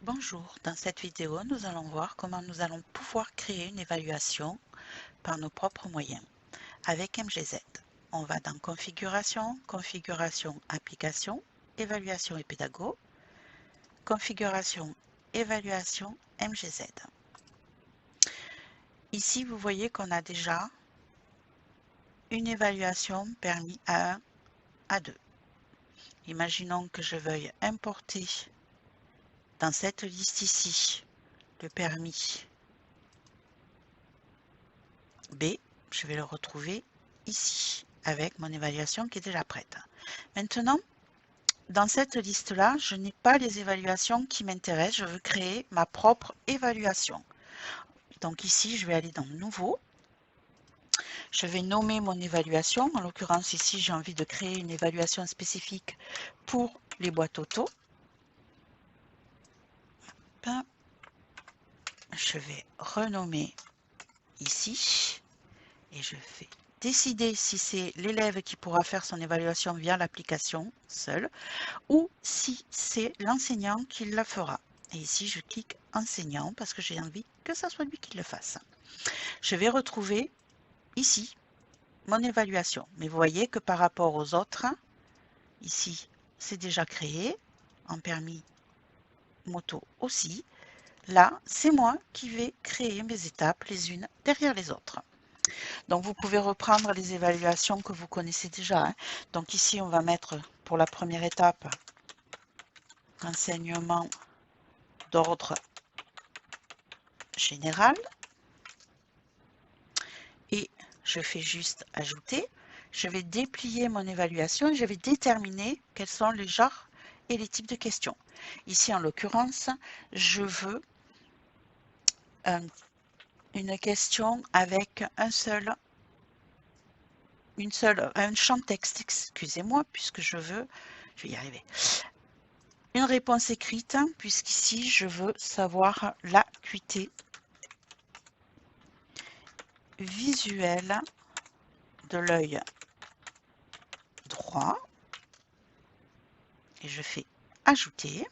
Bonjour, dans cette vidéo, nous allons voir comment nous allons pouvoir créer une évaluation par nos propres moyens avec MGZ. On va dans Configuration, Configuration, Application, Évaluation et Pédago, Configuration, Évaluation, MGZ. Ici, vous voyez qu'on a déjà une évaluation permis A1, A2. Imaginons que je veuille importer dans cette liste ici le permis B, je vais le retrouver ici avec mon évaluation qui est déjà prête. Maintenant, dans cette liste-là, je n'ai pas les évaluations qui m'intéressent. Je veux créer ma propre évaluation. Donc ici, je vais aller dans Nouveau. Je vais nommer mon évaluation. En l'occurrence, ici, j'ai envie de créer une évaluation spécifique pour les boîtes auto. Je vais renommer ici et je vais décider si c'est l'élève qui pourra faire son évaluation via l'application seul ou si c'est l'enseignant qui la fera. Et ici, je clique enseignant parce que j'ai envie que ce soit lui qui le fasse. Je vais retrouver ici mon évaluation. Mais vous voyez que par rapport aux autres, ici, c'est déjà créé, en permis moto aussi. Là, c'est moi qui vais créer mes étapes les unes derrière les autres. Donc, vous pouvez reprendre les évaluations que vous connaissez déjà. Donc ici, on va mettre pour la première étape enseignement d'ordre général. Et je fais juste ajouter. Je vais déplier mon évaluation et je vais déterminer quels sont les genres et les types de questions. Ici, en l'occurrence, je veux une question avec un champ texte, excusez-moi, puisque je vais y arriver. Une réponse écrite, puisqu'ici, je veux savoir l'acuité visuelle de l'œil droit. Et je fais ajouter.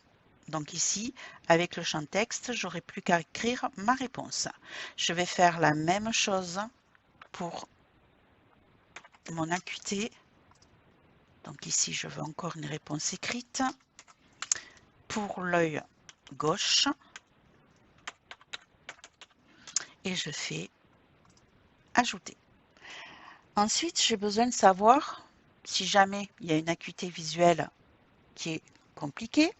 Donc ici, avec le champ texte, j'aurai plus qu'à écrire ma réponse. Je vais faire la même chose pour mon acuité. Donc ici, je veux encore une réponse écrite. Pour l'œil gauche. Et je fais ajouter. Ensuite, j'ai besoin de savoir si jamais il y a une acuité visuelle qui est compliquée,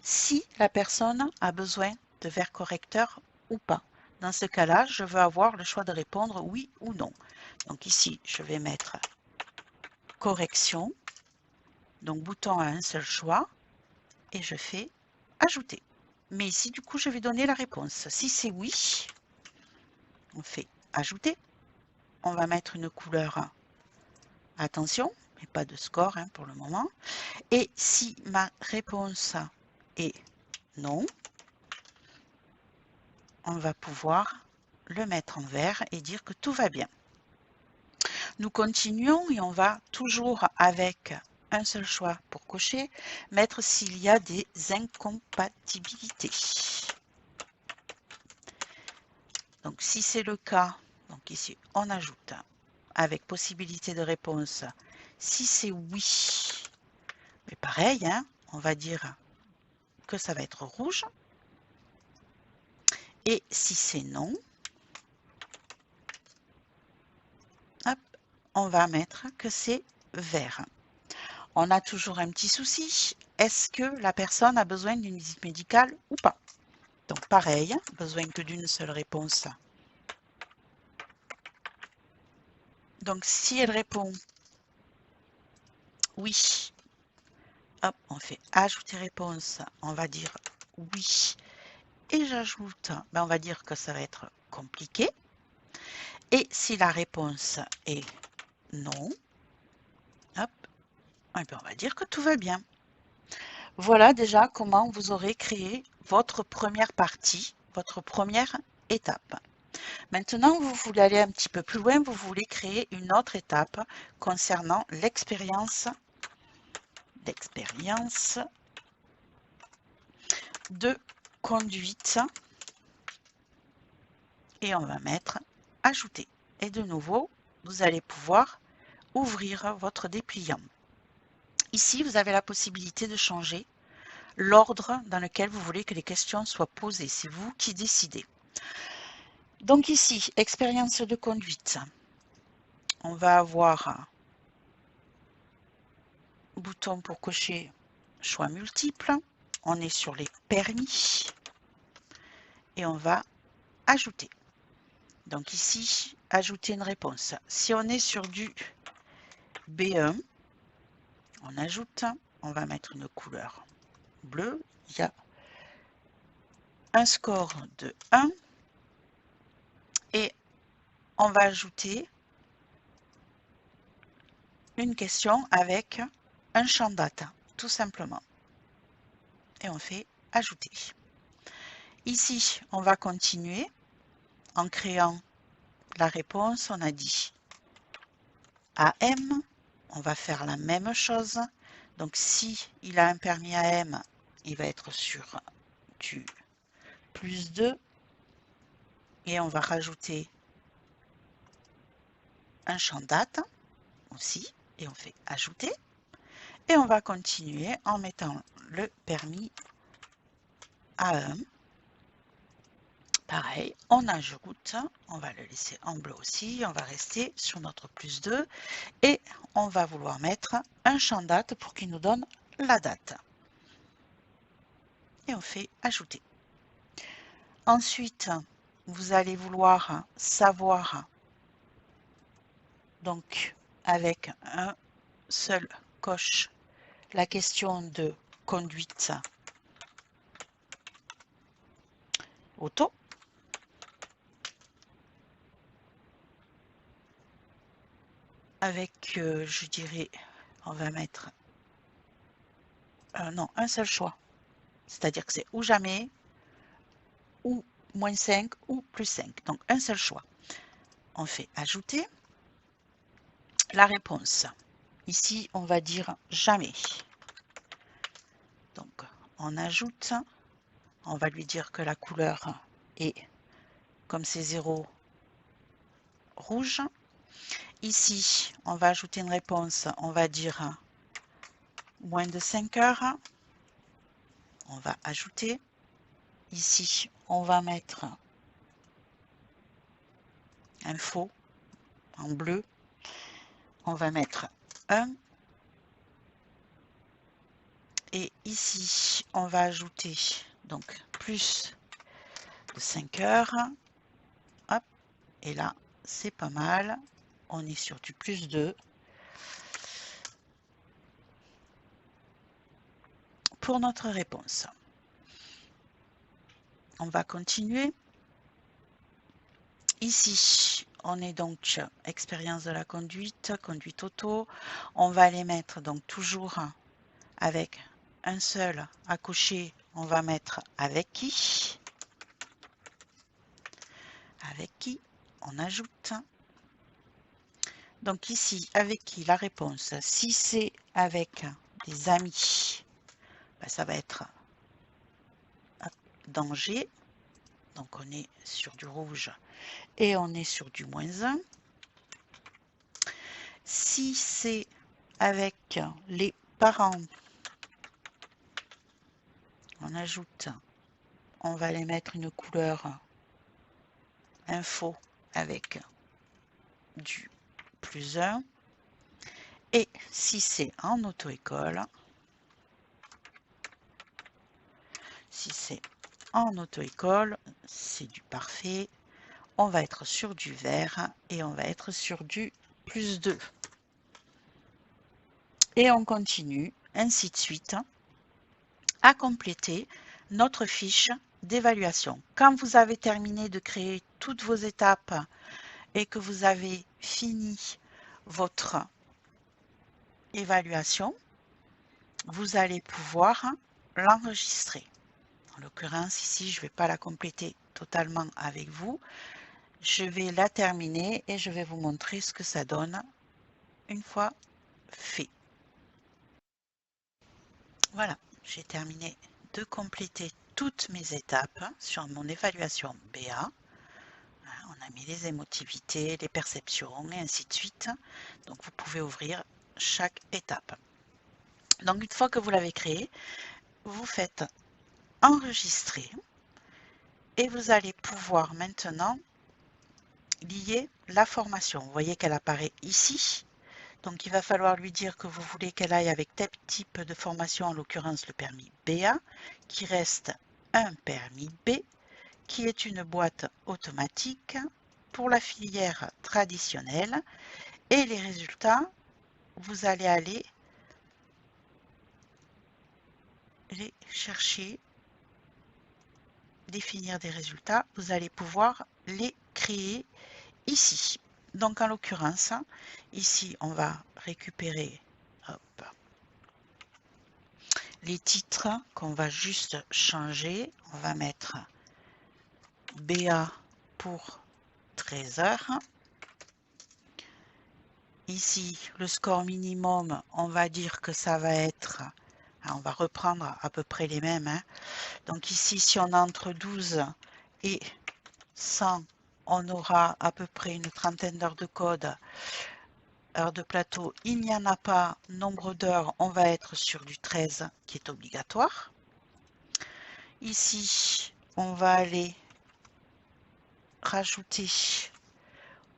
si la personne a besoin de verre correcteur ou pas. Dans ce cas-là, je veux avoir le choix de répondre oui ou non. Donc ici, je vais mettre correction, donc bouton à un seul choix, et je fais ajouter. Mais ici, du coup, je vais donner la réponse. Si c'est oui, on fait ajouter. On va mettre une couleur attention, mais pas de score pour le moment. Et si ma réponse est non, on va pouvoir le mettre en vert et dire que tout va bien. Nous continuons et on va toujours avec un seul choix pour cocher, mettre s'il y a des incompatibilités. Donc si c'est le cas, donc ici on ajoute avec possibilité de réponse. Si c'est oui, mais pareil, on va dire que ça va être rouge. Et si c'est non, hop, on va mettre que c'est vert. On a toujours un petit souci. Est-ce que la personne a besoin d'une visite médicale ou pas? Donc pareil, besoin que d'une seule réponse. Donc si elle répond oui, hop, on fait ajouter réponse. On va dire oui. Et j'ajoute, on va dire que ça va être compliqué. Et si la réponse est non, hop, on va dire que tout va bien. Voilà déjà comment vous aurez créé votre première partie, votre première étape. Maintenant, vous voulez aller un petit peu plus loin, vous voulez créer une autre étape concernant l'expérience de conduite et on va mettre ajouter. Et de nouveau, vous allez pouvoir ouvrir votre dépliant. Ici, vous avez la possibilité de changer l'ordre dans lequel vous voulez que les questions soient posées. C'est vous qui décidez. Donc ici, expérience de conduite. On va avoir bouton pour cocher choix multiples. On est sur les permis et on va ajouter. Donc ici, ajouter une réponse. Si on est sur du B1, on ajoute, on va mettre une couleur bleue. Il y a un score de 1 et on va ajouter une question avec un champ date, tout simplement. Et on fait ajouter. Ici, on va continuer en créant la réponse. On a dit AM. On va faire la même chose. Donc, si il a un permis AM, il va être sur du +2. Et on va rajouter un champ date aussi. Et on fait ajouter. Et on va continuer en mettant le permis AM. Pareil, on ajoute, on va le laisser en bleu aussi, on va rester sur notre +2 et on va vouloir mettre un champ date pour qu'il nous donne la date. Et on fait ajouter. Ensuite, vous allez vouloir savoir, donc avec un seul coche, la question de conduite auto. Avec, je dirais, on va mettre non, un seul choix. C'est-à-dire que c'est ou jamais, ou -5, ou +5. Donc, un seul choix. On fait ajouter la réponse. Ici, on va dire jamais. Donc, on ajoute. On va lui dire que la couleur est, comme c'est 0, rouge. Ici, on va ajouter une réponse. On va dire moins de 5 heures. On va ajouter. Ici, on va mettre info en bleu. On va mettre 1. Et ici, on va ajouter donc plus de 5 heures. Hop, et là, c'est pas mal. On est sur du +2. Pour notre réponse. On va continuer. Ici, on est donc expérience de la conduite, conduite auto. On va les mettre donc toujours avec un seul à cocher. On va mettre avec qui. Avec qui on ajoute. Donc ici, avec qui la réponse. Si c'est avec des amis, ben ça va être danger. Donc on est sur du rouge et on est sur du -1. Si c'est avec les parents, on ajoute, on va les mettre une couleur info avec du +1. Et si c'est en auto-école, c'est du parfait. On va être sur du vert et on va être sur du +2. Et on continue, ainsi de suite, à compléter notre fiche d'évaluation. Quand vous avez terminé de créer toutes vos étapes et que vous avez fini votre évaluation, vous allez pouvoir l'enregistrer. En l'occurrence, ici, je ne vais pas la compléter totalement avec vous. Je vais la terminer et je vais vous montrer ce que ça donne une fois fait. Voilà, j'ai terminé de compléter toutes mes étapes sur mon évaluation BA. On a mis les émotivités, les perceptions et ainsi de suite. Donc vous pouvez ouvrir chaque étape. Donc une fois que vous l'avez créé, vous faites enregistrer et vous allez pouvoir maintenant lier la formation. Vous voyez qu'elle apparaît ici. Donc il va falloir lui dire que vous voulez qu'elle aille avec tel type de formation, en l'occurrence le permis BA, qui reste un permis B, qui est une boîte automatique pour la filière traditionnelle. Et les résultats, vous allez aller les chercher, définir des résultats, vous allez pouvoir les créer ici. Donc en l'occurrence, ici on va récupérer les titres qu'on va juste changer. On va mettre BA pour 13 heures. Ici, le score minimum, on va dire que ça va être, on va reprendre à peu près les mêmes. Donc ici, si on a entre 12 et 100, on aura à peu près une trentaine d'heures de code. Heures de plateau, il n'y en a pas. Nombre d'heures, on va être sur du 13 qui est obligatoire. Ici, on va aller rajouter,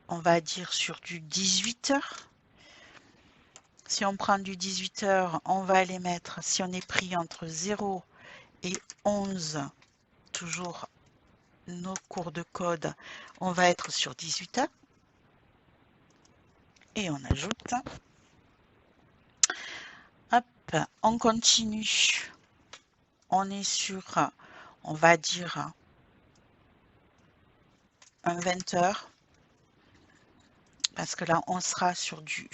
on va dire sur du 18 heures. Si on prend du 18 heures, on va aller mettre, si on est pris entre 0 et 11, toujours nos cours de code, on va être sur 18 heures. Et on ajoute. Hop, on continue. On est sur, on va dire, un 20 heures. Parce que là, on sera sur du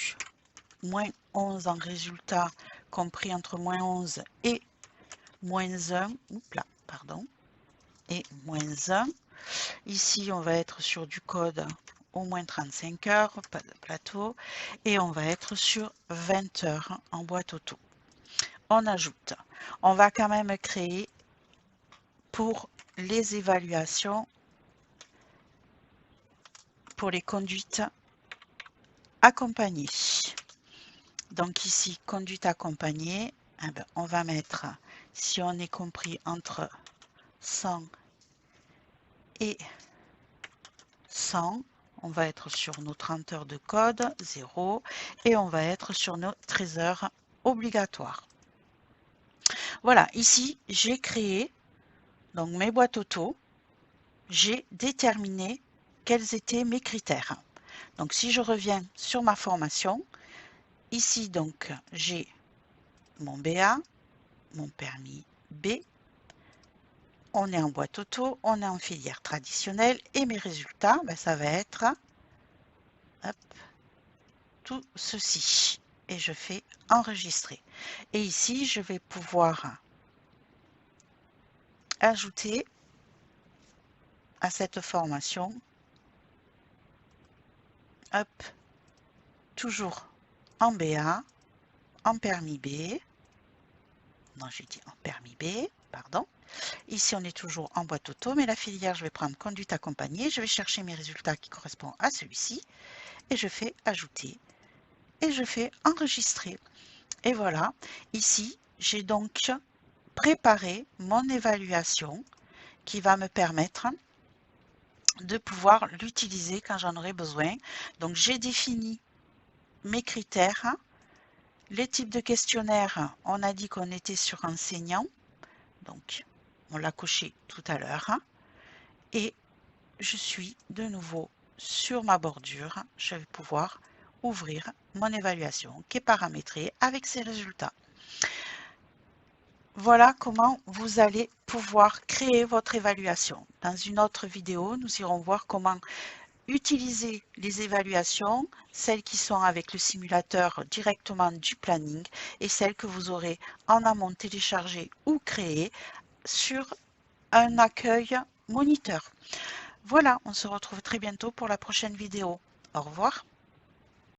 moins 11 en résultat, compris entre moins 11 et moins 1. Oups là, pardon. Et moins 1. Ici, on va être sur du code au moins 35 heures, pas de plateau. Et on va être sur 20 heures en boîte auto. On ajoute. On va quand même créer pour les évaluations, pour les conduites accompagnées. Donc ici, conduite accompagnée, eh ben, on va mettre, si on est compris entre 100 et 100, on va être sur nos 30 heures de code, 0, et on va être sur nos 13 heures obligatoires. Voilà, ici, j'ai créé donc mes boîtes auto, j'ai déterminé quels étaient mes critères. Donc si je reviens sur ma formation, ici donc j'ai mon BA, mon permis B, on est en boîte auto, on est en filière traditionnelle et mes résultats, ben, ça va être hop, tout ceci. Et je fais enregistrer. Et ici, je vais pouvoir ajouter à cette formation, hop, toujours en BA, en permis B, non j'ai dit en permis B, pardon. Ici on est toujours en boîte auto, mais la filière je vais prendre conduite accompagnée, je vais chercher mes résultats qui correspondent à celui-ci, et je fais ajouter, et je fais enregistrer. Et voilà, ici j'ai donc préparé mon évaluation qui va me permettre de pouvoir l'utiliser quand j'en aurai besoin. Donc j'ai défini mes critères, les types de questionnaires, on a dit qu'on était sur enseignant, donc on l'a coché tout à l'heure, et je suis de nouveau sur ma bordure, je vais pouvoir ouvrir mon évaluation qui est paramétrée avec ses résultats. Voilà comment vous allez pouvoir créer votre évaluation. Dans une autre vidéo, nous irons voir comment utiliser les évaluations, celles qui sont avec le simulateur directement du planning et celles que vous aurez en amont téléchargées ou créées sur un accueil moniteur. Voilà, on se retrouve très bientôt pour la prochaine vidéo. Au revoir.